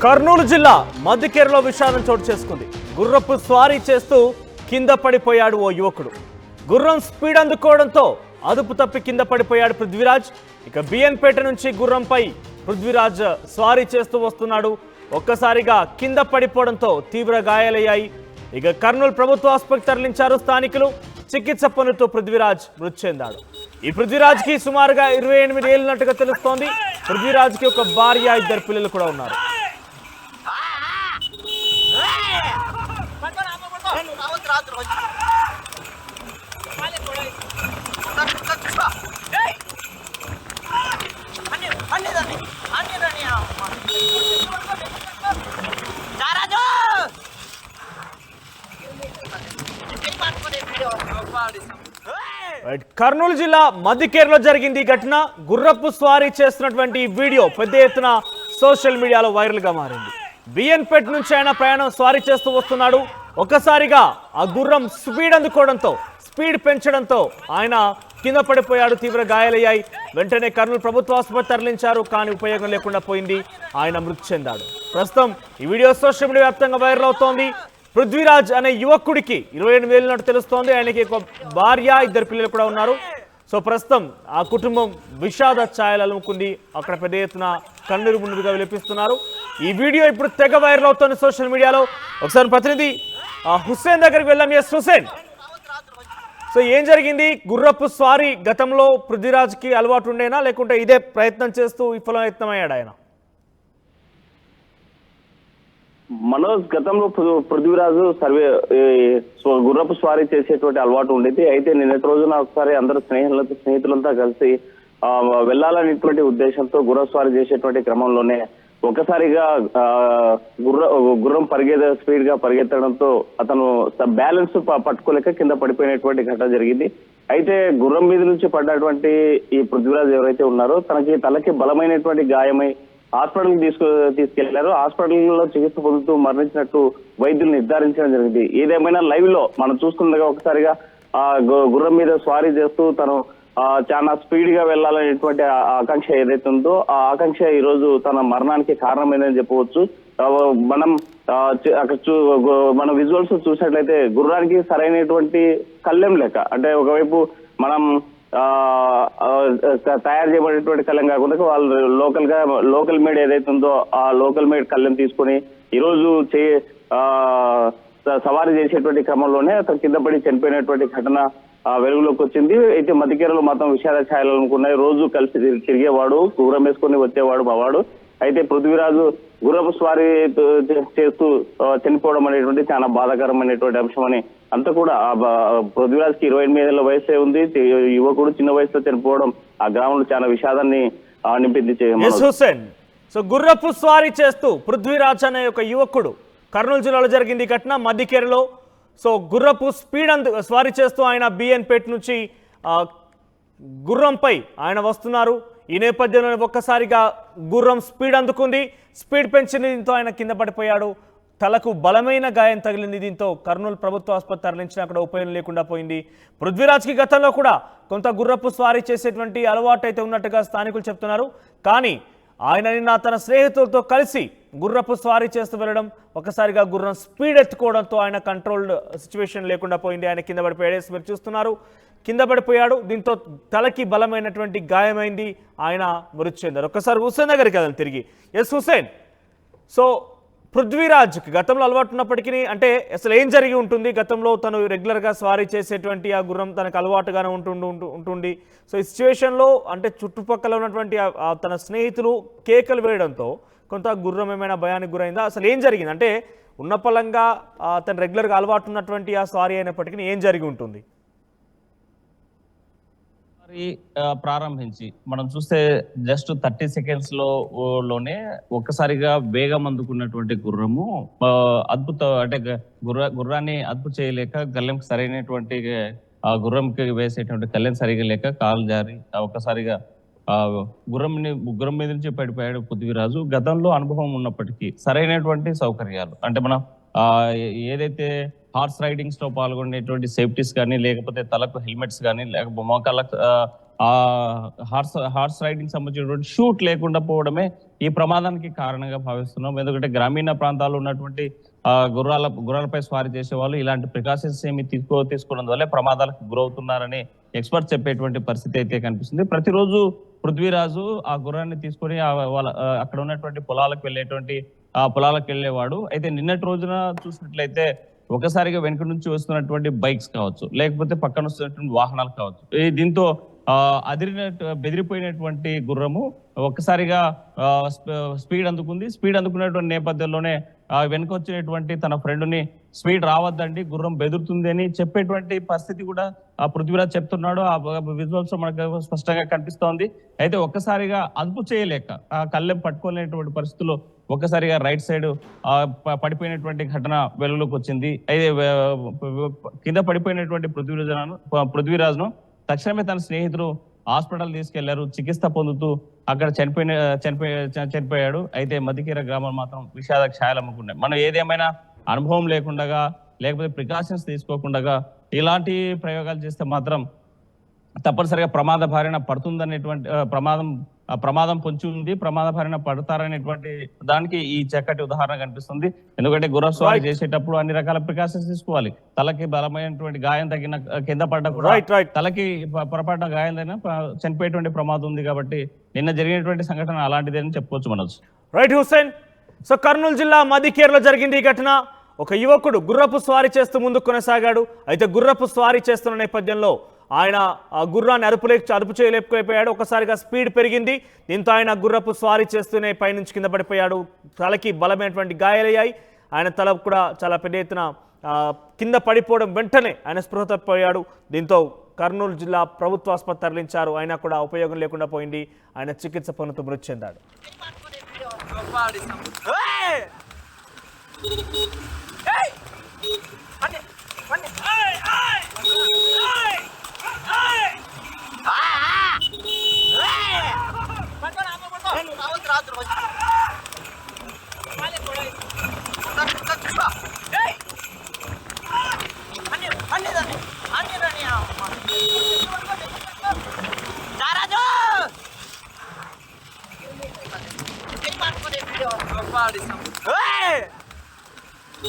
కర్నూలు జిల్లా మధ్యకేరలో విషాదం చోటు చేసుకుంది. గుర్రపు స్వారీ చేస్తూ కింద పడిపోయాడు ఓ యువకుడు. గుర్రం స్పీడ్ అందుకోవడంతో అదుపు తప్పి కింద పడిపోయాడు పృథ్వీరాజ్. ఇక బిఎన్పేట నుంచి గుర్రంపై పృథ్వీరాజ్ స్వారీ చేస్తూ వస్తున్నాడు. ఒక్కసారిగా కింద పడిపోవడంతో తీవ్ర గాయాలయ్యాయి. ఇక కర్నూలు ప్రభుత్వ ఆసుపత్రికి తరలించారు స్థానికులు. చికిత్స పొందుతూ పృథ్వీరాజ్ మృతి చెందాడు. ఈ పృథ్వీరాజ్ కి సుమారుగా 28 ఏళ్ళున్నట్టుగా తెలుస్తోంది. పృథ్వీరాజ్ కి ఒక భార్య, 2 పిల్లలు కూడా ఉన్నారు. కర్నూలు జిల్లా మధ్యకేరలో జరిగింది ఈ ఘటన. గుర్రపు స్వారీ చేస్తున్నటువంటి వీడియో పెద్ద ఎత్తున సోషల్ మీడియాలో వైరల్ గా మారింది. బిఎన్పేట నుంచి ఆయన ప్రయాణం స్వారీ చేస్తూ వస్తున్నాడు. ఒక్కసారిగా ఆ గుర్రం స్పీడ్ అందుకోవడంతో, స్పీడ్ పెంచడంతో ఆయన కింద పడిపోయాడు. తీవ్ర గాయాలయ్యాయి. వెంటనే కర్నూలు ప్రభుత్వ ఆసుపత్రి తరలించారు. కానీ ఉపయోగం లేకుండా పోయింది. ఆయన మృతి చెందాడు. ప్రస్తుతం ఈ వీడియో సోషల్ మీడియా వ్యాప్తంగా వైరల్ అవుతోంది. పృథ్వీరాజ్ అనే యువకుడికి 28 ఏళ్ళున్నట్టు తెలుస్తోంది. ఆయనకి ఒక భార్య, 2 పిల్లలు కూడా ఉన్నారు. సో ప్రస్తుతం ఆ కుటుంబం విషాద ఛాయలు అలుముకుంది. అక్కడ పెద్ద ఎత్తున కన్నీరు మున్నీరుగా విలపిస్తున్నారు. ఈ వీడియో ఇప్పుడు తెగ వైరల్ అవుతోంది సోషల్ మీడియాలో. ఒకసారి ప్రతినిధి హుస్సేన్ దగ్గరికి వెళ్ళాం. ఎస్ హుస్సేన్, సో ఏం జరిగింది? గుర్రపు స్వారీ గతంలో పృథ్వీరాజ్కి అలవాటు ఉండేనా, లేకుంటే ఇదే ప్రయత్నం చేస్తూ విఫలయత్నమయ్యాడు ఆయన? మనోజ్, గతంలో పృథ్వీరాజు గుర్రపు స్వారీ చేసేటువంటి అలవాటు ఉండేది. అయితే నిన్నటి రోజున ఒకసారి అందరూ స్నేహితులంతా కలిసి వెళ్లాలనేటువంటి ఉద్దేశంతో గుర్రపు స్వారీ చేసేటువంటి క్రమంలోనే ఒక్కసారిగా గుర్రం స్పీడ్ గా పరిగెత్తడంతో అతను బ్యాలెన్స్ పట్టుకోలేక కింద పడిపోయినటువంటి ఘటన జరిగింది. అయితే గుర్రం మీద నుంచి పడ్డటువంటి ఈ పృథ్వీరాజ్ ఎవరైతే ఉన్నారో తనకి తలకి బలమైనటువంటి గాయమై హాస్పిటల్ తీసుకెళ్లారు. హాస్పిటల్లో చికిత్స పొందుతూ మరణించినట్టు వైద్యులు నిర్ధారించడం జరిగింది. ఏదేమైనా లైవ్ లో మనం చూస్తుండగా ఒకసారిగా గుర్రం మీద స్వారీ చేస్తూ తను చాలా స్పీడ్ గా వెళ్లాలనేటువంటి ఆకాంక్ష ఏదైతే ఉందో ఆ ఆకాంక్ష ఈ రోజు తన మరణానికి కారణమైందని చెప్పవచ్చు. మనం విజువల్స్ చూసినట్లయితే గుర్రానికి సరైనటువంటి కళ్ళెం లేక, అంటే ఒకవైపు మనం తయారు చేయబడినటువంటి కళ్ళెం కాకుండా వాళ్ళు లోకల్ మేడ్ ఏదైతే ఉందో ఆ లోకల్ మేడ్ కళ్ళెం తీసుకొని ఈరోజు సవారీ చేసేటువంటి క్రమంలోనే అతను కింద పడి చనిపోయినటువంటి ఘటన వెలుగులోకి వచ్చింది. అయితే మధ్యకేరలో మాత్రం విషాద ఛాయలు అనుకున్నాయి. రోజు కలిసి తిరిగేవాడు, గుర్రం వేసుకొని వచ్చేవాడు మావాడు. అయితే పృథ్వీరాజు గుర్రపు స్వారీ చేస్తూ చనిపోవడం అనేటువంటి చాలా బాధాకరమైనటువంటి అంశం అని అంతా కూడా పృథ్వీరాజ్ కి 28 ఏళ్ల వయసే ఉంది. యువకుడు చిన్న వయసులో చనిపోవడం ఆ గ్రామంలో చాలా విషాదాన్ని నింపింది. హుస్సేన్, సో గుర్రపు స్వారీ చేస్తూ పృథ్వీరాజ్ అనే ఒక యువకుడు కర్నూలు జిల్లాలో జరిగింది ఈ ఘటన మధ్యకేరలో. సో గుర్రపు స్వారీ చేస్తూ ఆయన బిఎన్పేట నుంచి గుర్రంపై ఆయన వస్తున్నారు. ఈ నేపథ్యంలో ఒక్కసారిగా గుర్రం స్పీడ్ అందుకుంది. స్పీడ్ పెంచింది. దీంతో ఆయన కింద పడిపోయాడు. తలకు బలమైన గాయం తగిలింది. దీంతో కర్నూలు ప్రభుత్వ ఆసుపత్రి తరలించిన అక్కడ ఉపయోగం లేకుండా పోయింది. పృథ్వీరాజ్కి గతంలో కూడా కొంత గుర్రపు స్వారీ చేసేటువంటి అలవాటు అయితే ఉన్నట్టుగా స్థానికులు చెప్తున్నారు. కానీ ఆయన నిన్న తన స్నేహితులతో కలిసి గుర్రపు స్వారీ చేస్తూ వెళ్ళడం, ఒకసారిగా గుర్రం స్పీడ్ ఎత్తుకోవడంతో ఆయన కంట్రోల్డ్ సిచ్యువేషన్ లేకుండా పోయింది. ఆయన కింద పడిపోయాడు. మీరు చూస్తున్నారు, కింద పడిపోయాడు. దీంతో తలకి బలమైనటువంటి గాయమైంది. ఆయన మృతి చెందారు. ఒక్కసారి హుస్సేన్ దగ్గరికి వెళ్దాం తిరిగి. ఎస్ హుస్సేన్, సో పృథ్వీరాజ్కి గతంలో అలవాటు ఉన్నప్పటికీ, అంటే అసలు ఏం జరిగి ఉంటుంది? గతంలో తను రెగ్యులర్గా స్వారీ చేసేటువంటి ఆ గుర్రం తనకు అలవాటుగానే ఉంటుంది. సో ఈ సిచ్యువేషన్లో అంటే చుట్టుపక్కల ఉన్నటువంటి తన స్నేహితులు కేకలు వేయడంతో కొంత గుర్రం ఏమైనా భయానికి గురైందా? అసలు ఏం జరిగింది? అంటే ఉన్నపలంగా తను రెగ్యులర్గా అలవాటు ఉన్నటువంటి ఆ స్వారీ అయినప్పటికీ ఏం జరిగి ఉంటుంది? ప్రారంభించి మనం చూస్తే జస్ట్ 30 సెకండ్స్ లోనే ఒక్కసారిగా వేగం అందుకున్నటువంటి గుర్రము అద్భుత, అంటే గుర్రాన్ని అదుపు చేయలేక గల్లెం సరైనటువంటి గుర్రంకి వేసేటువంటి కళ్ళెం సరిగా లేక కాలు జారి ఒక్కసారిగా గుర్రం మీద నుంచి పడిపోయాడు పృథ్వీరాజు. గతంలో అనుభవం ఉన్నప్పటికీ సరైనటువంటి సౌకర్యాలు, అంటే మనం ఏదైతే హార్స్ రైడింగ్స్ లో పాల్గొనేటువంటి సేఫ్టీస్ కానీ, లేకపోతే తలకు హెల్మెట్స్ కానీ, లేకపోతే మోకాళ్ళ హార్స్ రైడింగ్ సంబంధించినటువంటి షూట్ లేకుండా పోవడమే ఈ ప్రమాదానికి కారణంగా భావిస్తున్నాం. ఎందుకంటే గ్రామీణ ప్రాంతాల్లో ఉన్నటువంటి గుర్రాలపై స్వారీ చేసే వాళ్ళు ఇలాంటి ప్రికాషన్స్ ఏమి తీసుకోవడం వల్లే ప్రమాదాలకు గురవుతున్నారని ఎక్స్పర్ట్స్ చెప్పేటువంటి పరిస్థితి అయితే కనిపిస్తుంది. ప్రతిరోజు పృథ్వీరాజు ఆ గుర్రాన్ని తీసుకొని అక్కడ ఉన్నటువంటి పొలాలకు వెళ్ళేవాడు. అయితే నిన్నటి రోజున చూసినట్లయితే ఒకసారిగా వెనుక నుంచి వస్తున్నటువంటి బైక్స్ కావచ్చు, లేకపోతే పక్కన వస్తున్నటువంటి వాహనాలు కావచ్చు, దీంతో బెదిరిపోయినటువంటి గుర్రము ఒక్కసారిగా స్పీడ్ అందుకున్నటువంటి నేపథ్యంలోనే వెనుక వచ్చినటువంటి తన ఫ్రెండ్ని స్పీడ్ రావద్దండి, గుర్రం బెదురుతుంది అని చెప్పేటువంటి పరిస్థితి కూడా పృథ్వీరాజ్ చెప్తున్నాడు. ఆ విజువల్స్ మనకు స్పష్టంగా కనిపిస్తోంది. అయితే ఒక్కసారిగా అదుపు చేయలేక కళ్ళెం పట్టుకోలేనటువంటి పరిస్థితుల్లో ఒక్కసారిగా రైట్ సైడ్ పడిపోయినటువంటి ఘటన వెలుగులోకి వచ్చింది. అయితే కింద పడిపోయినటువంటి పృథ్వీరాజ్ను తక్షణమే తన స్నేహితులు హాస్పిటల్ తీసుకెళ్లారు. చికిత్స పొందుతూ అక్కడ చనిపోయాడు. అయితే మదికీర గ్రామం మాత్రం విషాద ఛాయలు అమ్ముకున్నాయి. మనం ఏదేమైనా అనుభవం లేకుండా లేకపోతే ప్రికాషన్స్ తీసుకోకుండా ఇలాంటి ప్రయోగాలు చేస్తే మాత్రం తప్పనిసరిగా ప్రమాద బారిన పడుతుందనేటువంటి ప్రమాదం పొంచి ఉంది. ప్రమాద బారిన పడతారనేటువంటి దానికి ఈ చక్కటి ఉదాహరణ కనిపిస్తుంది. ఎందుకంటే గుర్ర స్వారీ చేసేటప్పుడు అన్ని రకాల ప్రికాషన్స్ తీసుకోవాలి. తలకి బలమైనటువంటి గాయం తగిన కింద పడ్డ కూడా తలకి పొరపాటున గాయం తగిన చనిపోయేటువంటి ప్రమాదం ఉంది. కాబట్టి నిన్న జరిగినటువంటి సంఘటన అలాంటిదేని చెప్పుకోవచ్చు మనోజ్. రైట్ హుస్సేన్. సో కర్నూలు జిల్లా మదికేర్లో జరిగింది ఈ ఘటన. ఒక యువకుడు గుర్రపు స్వారీ చేస్తూ ముందుకు కొనసాగాడు. అయితే గుర్రపు స్వారీ చేస్తున్న నేపథ్యంలో ఆయన ఆ గుర్రాన్ని అదుపు చేయలేకపోయాడు. ఒకసారిగా స్పీడ్ పెరిగింది. దీంతో ఆయన గుర్రపు స్వారీ చేస్తూనే పైనుంచి కింద పడిపోయాడు. తలకి బలమైనటువంటి గాయాలయ్యాయి. ఆయన తల కూడా చాలా పెద్ద ఎత్తున కింద పడిపోవడం వెంటనే ఆయన స్పృహ తప్పిపోయాడు. దీంతో కర్నూలు జిల్లా ప్రభుత్వ ఆసుపత్రి తరలించారు. అయినా కూడా ఉపయోగం లేకుండా పోయింది. ఆయన చికిత్స పొందుతూ మృతి చెందాడు. Hey!